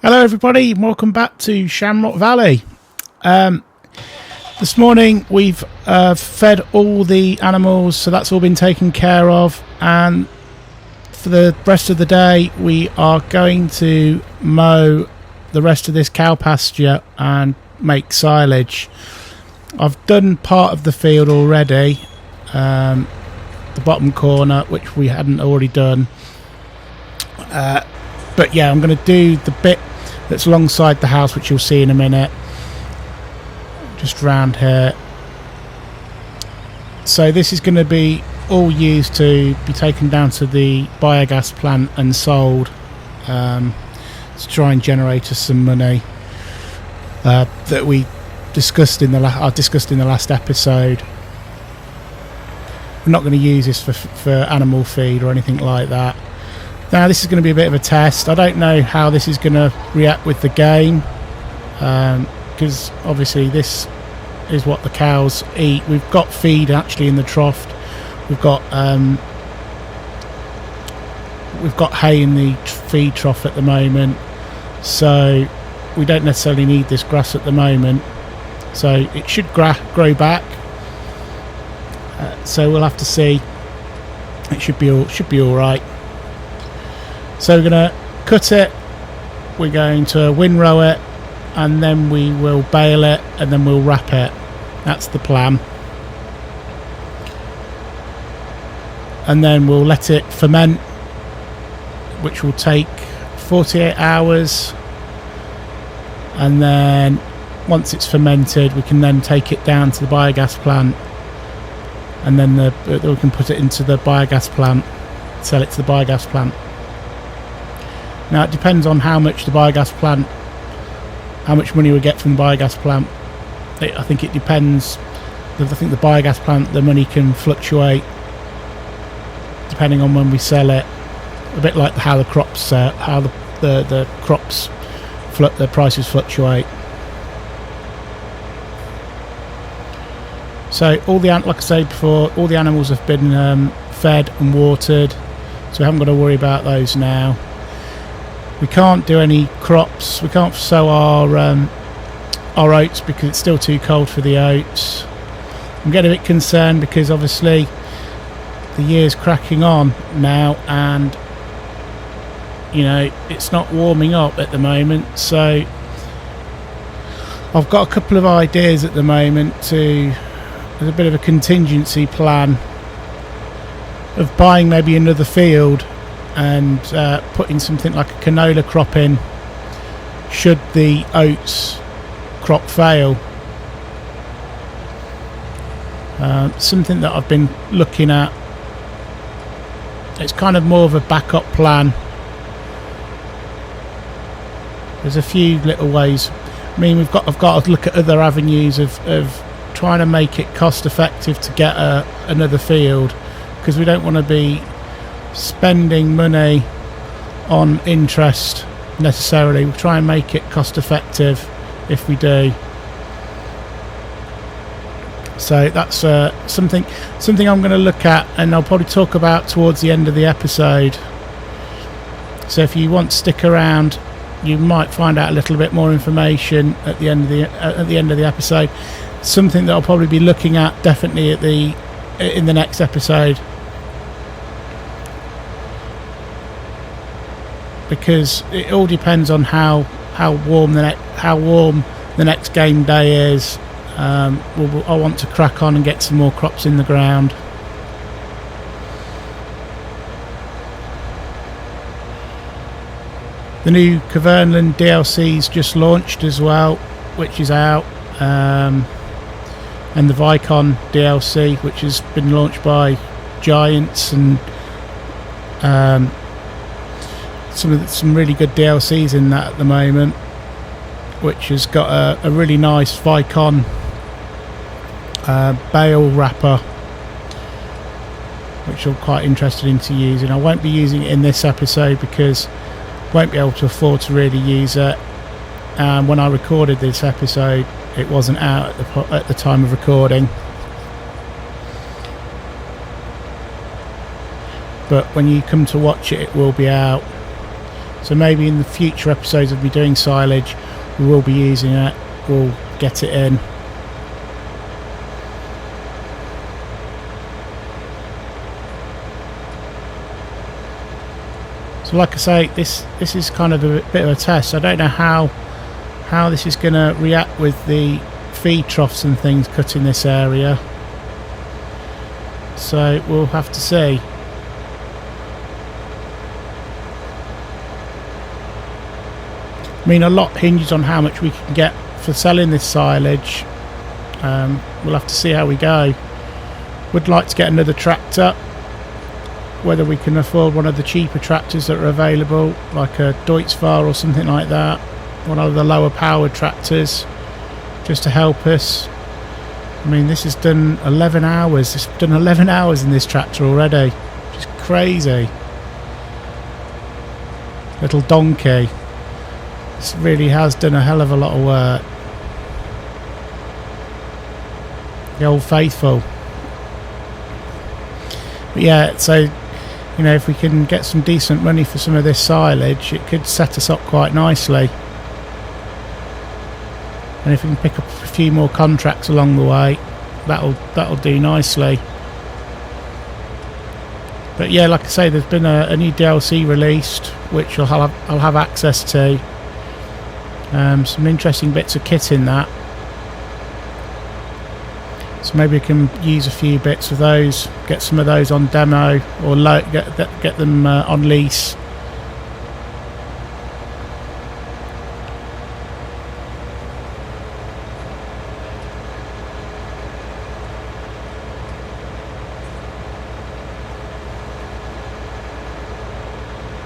Hello everybody, welcome back to Shamrock Valley. This morning we've fed all the animals, so that's all been taken care of, and for the rest of the day we are going to mow the rest of this cow pasture and make silage. I've done part of the field already, the bottom corner, which we hadn't already done, but yeah, I'm going to do the bit that's alongside the house, which you'll see in a minute, just round here. So this is going to be all used to be taken down to the biogas plant and sold, to try and generate us some money, that we discussed in the last episode. We're not going to use this for animal feed or anything like that. Now this is going to be a bit of a test. I don't know how this is going to react with the game, because obviously this is what the cows eat. We've got feed actually in the trough. We've got hay in the feed trough at the moment, so we don't necessarily need this grass at the moment. So it should grow back. So we'll have to see. It should be all right. So we're going to cut it, we're going to windrow it, and then we will bale it, and then we'll wrap it. That's the plan. And then we'll let it ferment, which will take 48 hours. And then once it's fermented, we can then take it down to the biogas plant, and then we can put it into the biogas plant, sell it to the biogas plant. Now it depends on how much money we get from the biogas plant. I think it depends. I think the biogas plant, the money can fluctuate depending on when we sell it. A bit like how the crops, the prices fluctuate. So like I said before, all the animals have been fed and watered, so we haven't got to worry about those now. We can't do any crops. We can't sow our oats because it's still too cold for the oats. I'm getting a bit concerned because obviously the year's cracking on now, and you know it's not warming up at the moment. So I've got a couple of ideas at the moment. There's a bit of a contingency plan of buying maybe another field and putting something like a canola crop in should the oats crop fail. Something that I've been looking at. It's kind of more of a backup plan. There's a few little ways. I mean, I've got to look at other avenues of trying to make it cost effective to get another field, because we don't want to be spending money on interest necessarily. We'll try and make it cost effective if we do. So that's something I'm going to look at, and I'll probably talk about towards the end of the episode. So if you want to stick around, you might find out a little bit more information at the end of the episode. Something that I'll probably be looking at definitely in the next episode, because it all depends on how warm the next game day is. I want to crack on and get some more crops in the ground. The new Cavernland DLC's just launched as well, which is out, and the Vicon DLC, which has been launched by Giants, and some really good DLCs in that at the moment, which has got a really nice Vicon bale wrapper, which I'm quite interested into using. I won't be using it in this episode because I won't be able to afford to really use it. When I recorded this episode, it wasn't out at the time of recording. But when you come to watch it, it will be out. So maybe in the future episodes of me doing silage, we will be using it. We'll get it in. So like I say, this is kind of a bit of a test. I don't know how this is going to react with the feed troughs and things cut in this area. So we'll have to see. I mean, a lot hinges on how much we can get for selling this silage. We'll have to see how we go. Would like to get another tractor. Whether we can afford one of the cheaper tractors that are available, like a Deutz-Fahr or something like that. One of the lower powered tractors, just to help us. I mean, this has done 11 hours. It's done 11 hours in this tractor already. Just crazy. Little donkey. This really has done a hell of a lot of work. The old faithful. But yeah, so, you know, if we can get some decent money for some of this silage, it could set us up quite nicely. And if we can pick up a few more contracts along the way, that'll do nicely. But yeah, like I say, there's been a new DLC released, which I'll have access to. Some interesting bits of kit in that, so maybe we can use a few bits of those, get some of those on demo, or get them on lease.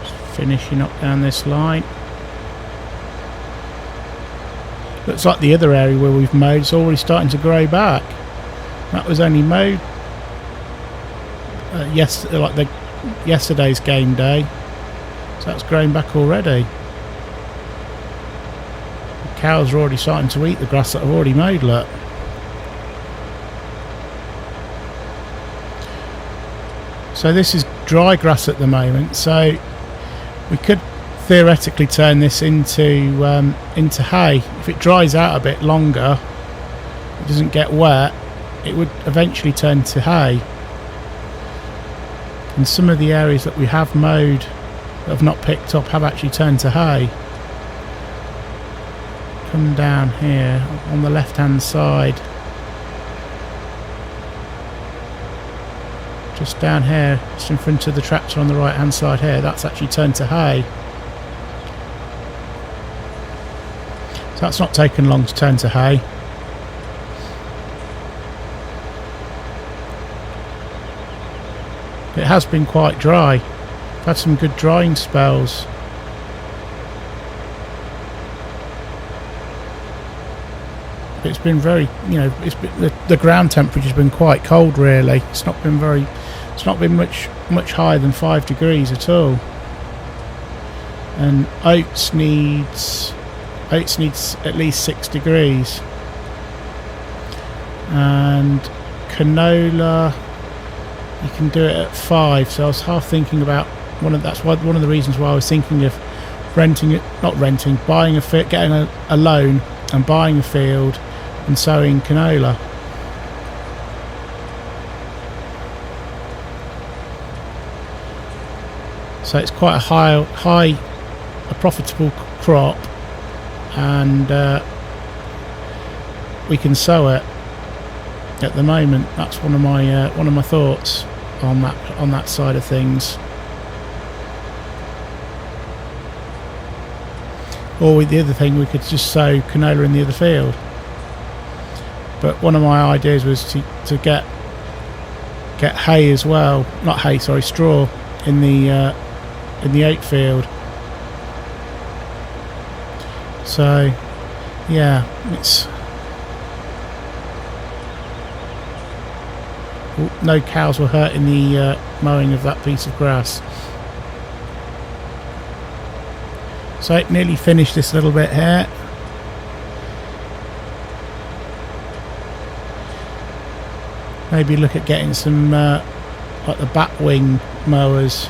Just finishing up down this line. Looks like the other area where we've mowed is already starting to grow back. That was only mowed yesterday's game day, so that's grown back already. The cows are already starting to eat the grass that I've already mowed, look. So this is dry grass at the moment, so we could theoretically turn this into hay. If it dries out a bit longer, it doesn't get wet, it would eventually turn to hay. And some of the areas that we have mowed that have not picked up have actually turned to hay. Come down here on the left hand side, just down here, just in front of the tractor on the right hand side here, that's actually turned to hay. So that's not taken long to turn to hay. It has been quite dry. I've had some good drying spells. It's been very, you know, the ground temperature's been quite cold really. It's not been much higher than 5 degrees at all. And oats needs at least 6 degrees, and canola you can do it at 5. So I was half thinking about one of the reasons why I was thinking of buying getting a loan and buying a field and sowing canola. So it's quite a profitable crop, and we can sow it at the moment. That's one of my thoughts on that side of things. Or with the other thing, we could just sow canola in the other field. But one of my ideas was to get hay as well, not hay, sorry, straw in the oat field. So yeah, no cows were hurt in the mowing of that piece of grass. So nearly finished this little bit here. Maybe look at getting some like the bat wing mowers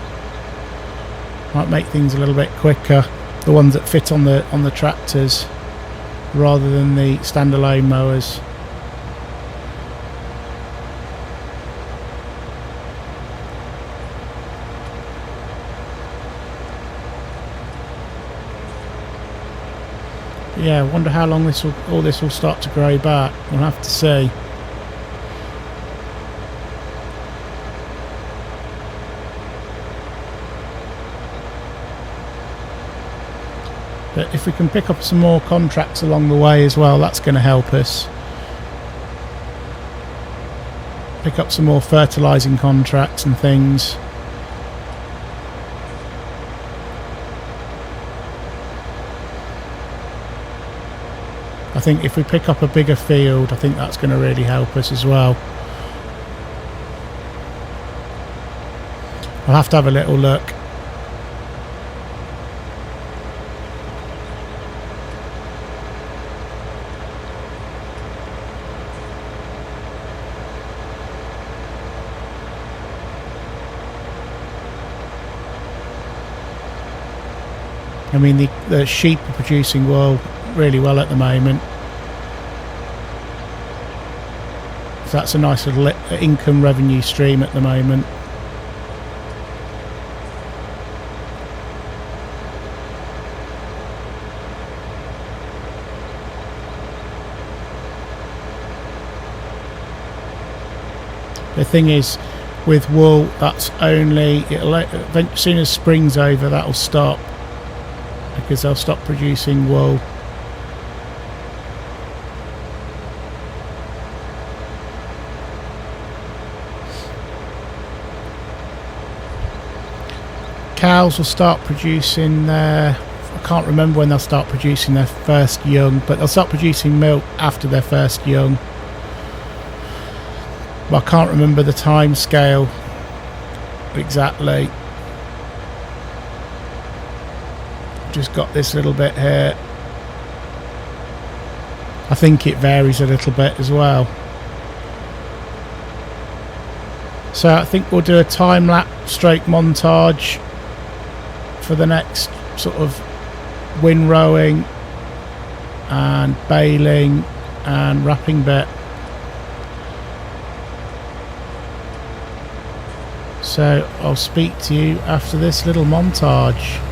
Might make things a little bit quicker, the ones that fit on the tractors rather than the standalone mowers. Yeah, I wonder how long all this will start to grow back. We'll have to see. But if we can pick up some more contracts along the way as well, that's going to help us. Pick up some more fertilising contracts and things. I think if we pick up a bigger field, I think that's going to really help us as well. I'll have to have a little look. I mean, the sheep are producing really well at the moment. So that's a nice little income revenue stream at the moment. The thing is, with wool, that's only, as soon as spring's over, that'll stop, because they'll stop producing wool. Cows will start producing their, I can't remember when they'll start producing their first young, but they'll start producing milk after their first young. But I can't remember the time scale exactly. Just got this little bit here. I think it varies a little bit as well. So I think we'll do a time-lapse stroke montage for the next sort of windrowing and baling and wrapping bit. So I'll speak to you after this little montage.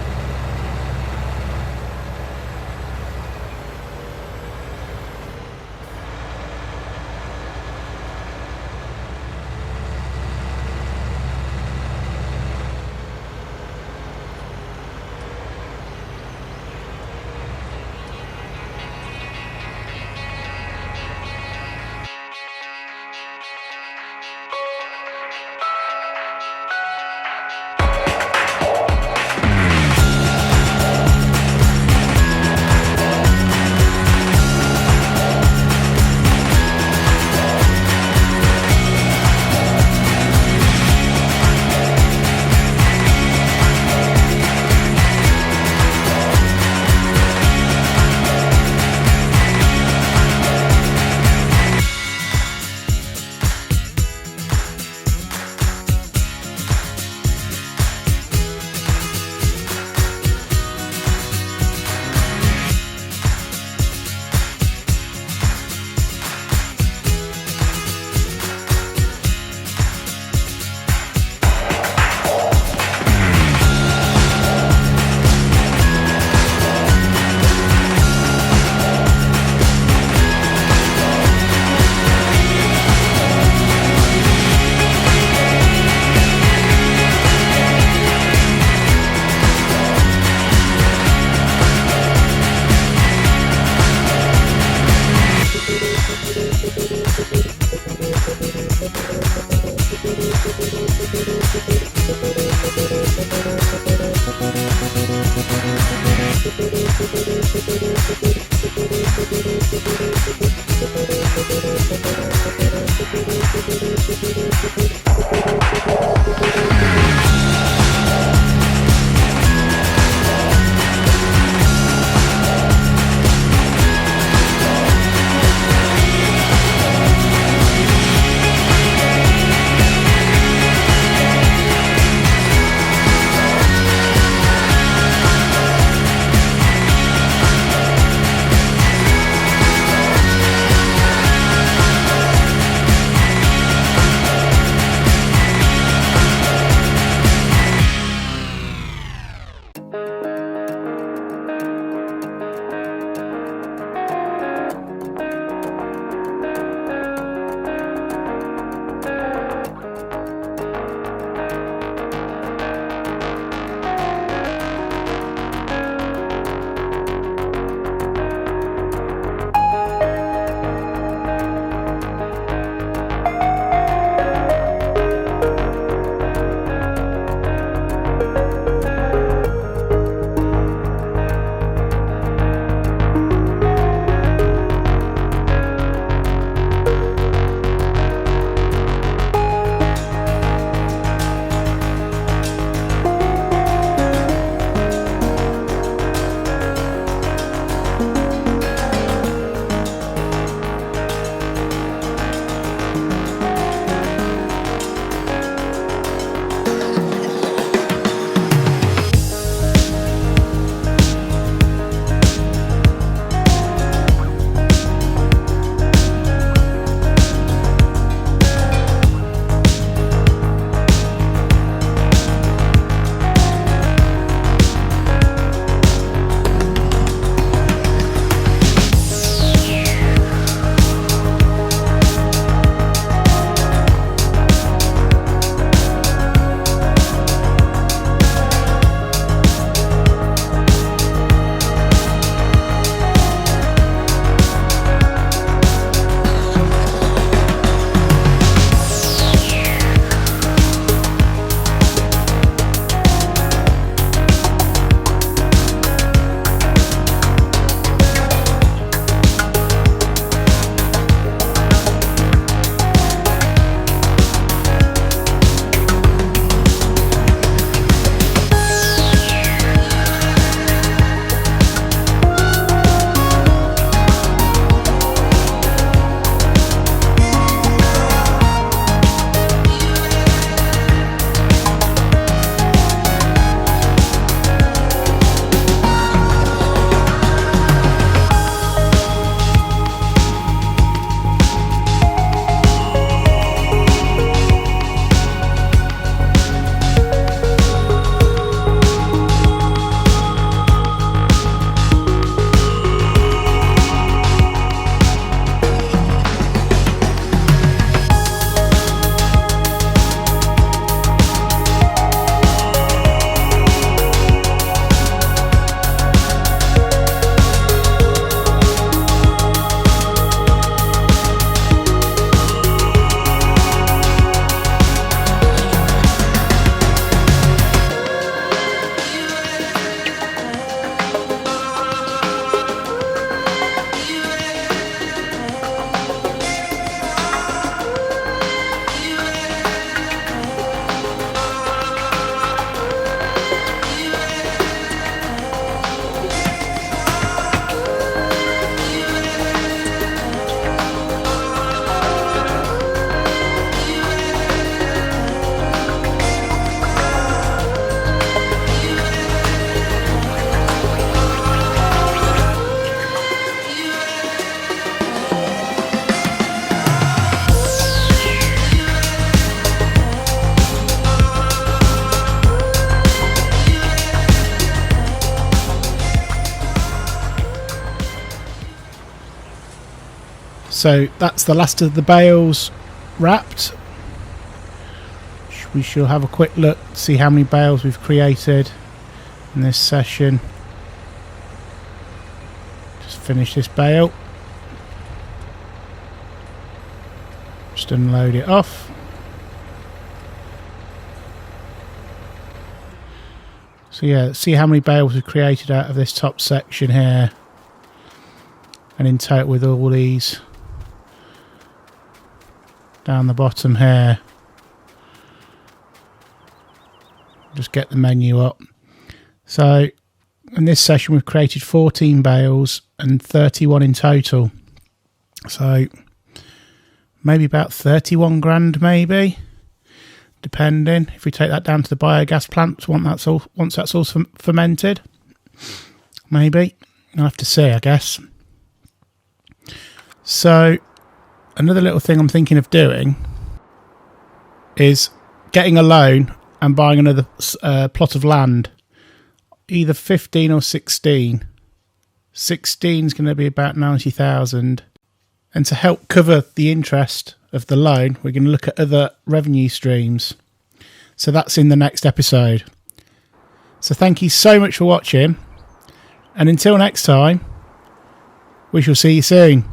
so that's the last of the bales wrapped. We shall have a quick look to see how many bales we've created in this session. Just finish this bale. Just unload it off. So yeah, let's see how many bales we've created out of this top section here. And in total with all these down the bottom here. Just get the menu up. So in this session we've created 14 bales and 31 in total. So maybe about 31 grand maybe, depending if we take that down to the biogas plant once that's all fermented. Maybe. I'll have to see, I guess. So another little thing I'm thinking of doing is getting a loan and buying another plot of land, either 15 or 16. 16 is going to be about 90,000, and to help cover the interest of the loan, we're going to look at other revenue streams. So that's in the next episode. So thank you so much for watching, and until next time, we shall see you soon.